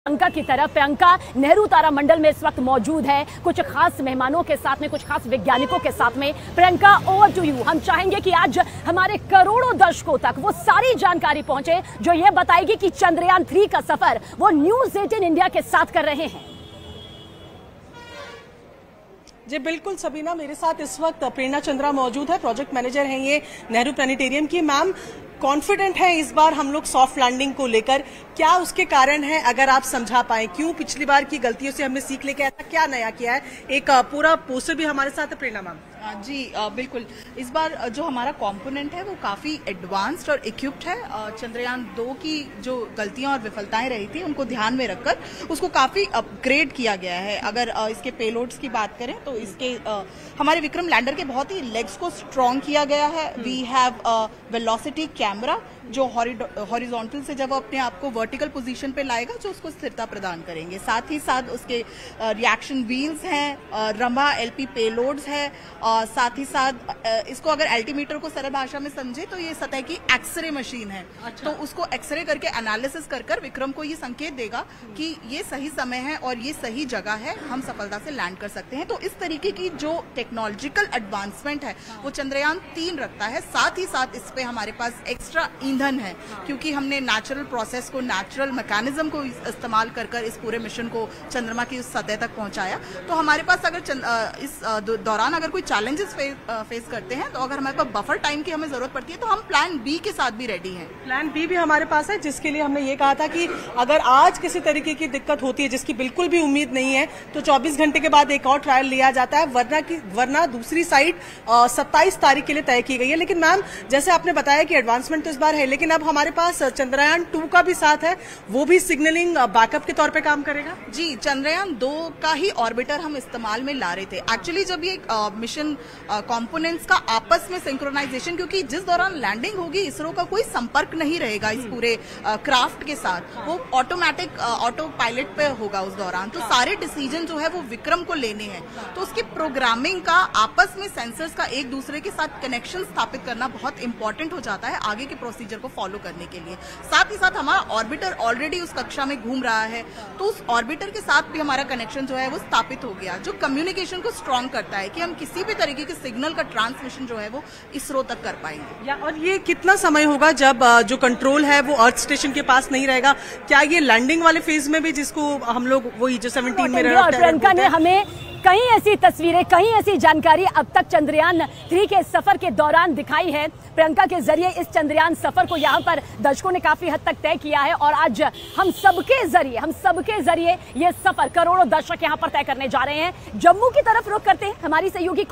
प्रियंका की तरफ प्रियंका नेहरू तारामंडल में इस वक्त मौजूद है, कुछ खास मेहमानों के साथ में, कुछ खास वैज्ञानिकों के साथ में। Priyanka, over to you. हम चाहेंगे कि आज हमारे करोड़ों दर्शकों तक वो सारी जानकारी पहुंचे जो ये बताएगी कि चंद्रयान 3 का सफर वो न्यूज़ 18 इंडिया के साथ कर रहे हैं। जी बिल्कुल सबीना, मेरे साथ इस वक्त प्रेरणा चंद्रा मौजूद है, प्रोजेक्ट मैनेजर हैं ये नेहरू प्लानिटेरियम की। मैम, कॉन्फिडेंट है इस बार हम लोग सॉफ्ट लैंडिंग को लेकर, क्या उसके कारण है अगर आप समझा पाए? क्यों पिछली बार की गलतियों से हमने सीख लेके ऐसा क्या नया किया है? एक पूरा पोस्टर भी हमारे साथ है प्रेरणा मैम। जी बिल्कुल, इस बार जो हमारा कंपोनेंट है वो काफ़ी एडवांस्ड और इक्विप्ड है। चंद्रयान 2 की जो गलतियां और विफलताएं रही थी उनको ध्यान में रखकर उसको काफ़ी अपग्रेड किया गया है। अगर इसके पेलोड्स की बात करें तो इसके हमारे विक्रम लैंडर के बहुत ही लेग्स को स्ट्रॉन्ग किया गया है। वी हैव वेलोसिटी कैमरा जो हॉरिजॉन्टल से जब वो अपने आप को वर्टिकल पोजीशन पे लाएगा जो उसको स्थिरता प्रदान करेंगे। साथ ही साथ उसके रिएक्शन व्हील्स हैं, रमा एलपी पेलोड्स है, साथ ही साथ इसको अगर एल्टीमीटर को सरल भाषा में समझे तो ये सतह की एक्सरे मशीन है। अच्छा। तो उसको एक्सरे करके एनालिसिस कर विक्रम को ये संकेत देगा कि ये सही समय है और ये सही जगह है, हम सफलता से लैंड कर सकते हैं। तो इस तरीके की जो टेक्नोलॉजिकल एडवांसमेंट है वो चंद्रयान 3 रखता है। साथ ही साथ इस पे हमारे पास एक्स्ट्रा ईंधन है क्योंकि हमने नेचुरल प्रोसेस को, नेचुरल मैकेनिज्म को इस्तेमाल कर इस पूरे मिशन को चंद्रमा की उस सतह तक पहुंचाया। तो हमारे पास अगर इस दौरान अगर कोई चैलेंजेस फेस करते हैं तो अगर हमारे पास बफर टाइम की हमें जरूरत पड़ती है तो हम प्लान बी के साथ भी रेडी हैं। प्लान बी भी हमारे पास है जिसके लिए हमने ये कहा था कि अगर आज किसी तरीके की दिक्कत होती है जिसकी बिल्कुल भी उम्मीद नहीं है तो 24 घंटे के बाद एक और ट्रायल लिया जाता है, वरना दूसरी साइड 27 तारीख के लिए तय की गई है। लेकिन मैम, जैसे आपने बताया कि एडवांसमेंट तो इस बार है, लेकिन अब हमारे पास चंद्रयान 2 का भी साथ है, वो भी सिग्नलिंग बैकअप के तौर पे काम करेगा। जी, चंद्रयान 2 का ही ऑर्बिटर हम इस्तेमाल में ला रहे थे। एक्चुअली जब ये मिशन कंपोनेंट्स का आपस में सिंक्रोनाइजेशन, क्योंकि जिस दौरान लैंडिंग होगी इसरो का कोई संपर्क नहीं रहेगा इस पूरे क्राफ्ट के साथ, वो ऑटोमेटिक ऑटो पायलट पे होगा उस दौरान। तो सारे डिसीजन जो है वो विक्रम को लेने हैं। तो उसकी प्रोग्रामिंग का आपस में सेंसर्स का एक दूसरे के साथ कनेक्शन स्थापित करना बहुत इंपॉर्टेंट हो जाता है आगे के प्रोसीजर को फॉलो करने के लिए। साथ ही साथ हमारा ऑर्बिटर ऑलरेडी उस कक्षा में घूम रहा है, तो उस ऑर्बिटर के साथ भी हमारा कनेक्शन जो है वो स्थापित हो गया, जो कम्युनिकेशन को स्ट्रॉन्ग करता है कि हम किसी भी तरीके के सिग्नल का ट्रांसमिशन जो है वो इसरो तक कर पाएंगे। और ये कितना समय होगा जब जो कंट्रोल है वो अर्थ स्टेशन के पास नहीं रहेगा? क्या ये लैंडिंग वाले फेज में भी, जिसको हम लोग वही जो 17 में प्रियंका ने हमें कई ऐसी तस्वीरें, कई ऐसी जानकारी अब तक चंद्रयान 3 के सफर के दौरान दिखाई है। प्रियंका के जरिए इस चंद्रयान सफर को यहाँ पर दर्शकों ने काफी हद तक तय किया है और आज हम सबके जरिए ये सफर करोड़ों दर्शक यहाँ पर तय करने जा रहे हैं। जम्मू की तरफ रुख करते हैं, हमारी सहयोगी